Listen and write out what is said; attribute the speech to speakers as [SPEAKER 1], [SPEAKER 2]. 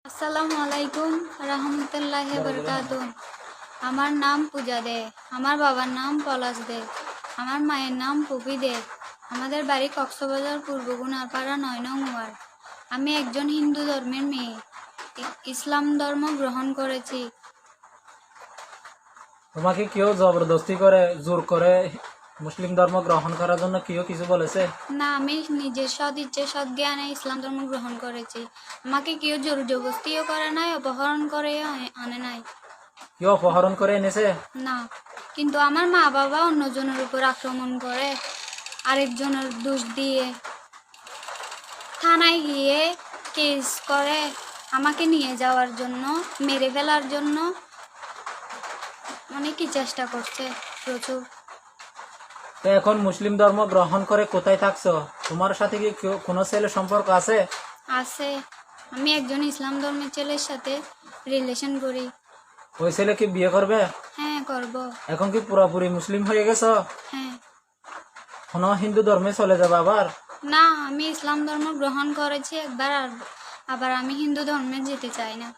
[SPEAKER 1] আসসালামু আলাইকুম রহমতুল্লাহি বারাকাতুহু। আমার নাম পূজা দে, আমার বাবার নাম পলাশ দে, আমার মায়ের নাম পুপি দে। আমাদের বাড়ি কক্সবাজার পূর্ব গুনারপাড়া ৯ নং ওয়ার্ড। আমি একজন হিন্দু ধর্মের মেয়ে। ইসলাম ধর্ম গ্রহণ করেছি।
[SPEAKER 2] তোমাকে কেউ জবরদস্তি করে জোর করে মুসলিম ধর্ম গ্রহণ করার জন্য কেউ কিছু বলেছে?
[SPEAKER 1] না, আমি নিজের সৎ ইচ্ছে সৎ জ্ঞানে ইসলাম ধর্ম গ্রহণ করেছি। আমাকে কেউ জোর জবরদস্তিও করে নাই, অপহরণ করে আনে নাই।
[SPEAKER 2] কেউ অপহরণ করে এনেছে?
[SPEAKER 1] না, কিন্তু আমার মা বাবা অন্যজনের উপর আক্রমণ করে, আরেকজনের দোষ দিয়ে থানায় গিয়ে কেস করে আমাকে নিয়ে যাওয়ার জন্য, মেরে ফেলার জন্য অনেকই চেষ্টা করছে, প্রচুর।
[SPEAKER 2] তো এখন মুসলিম ধর্ম গ্রহণ করে কোথায় থাকছো? তোমার সাথে কি কোনো ছেলে সম্পর্ক আছে?
[SPEAKER 1] আছে, আমি একজন ইসলাম ধর্মের ছেলের সাথে রিলেশন করি।
[SPEAKER 2] ওই ছেলে কি বিয়ে করবে?
[SPEAKER 1] হ্যাঁ, করব।
[SPEAKER 2] এখন কি পুরোপুরি মুসলিম হয়ে গেছো?
[SPEAKER 1] হ্যাঁ।
[SPEAKER 2] কোনো হিন্দু ধর্মে চলে যাবে আবার?
[SPEAKER 1] না, আমি ইসলাম ধর্ম গ্রহণ করেছি একবার, আবার আমি হিন্দু ধর্মে যেতে চাই না।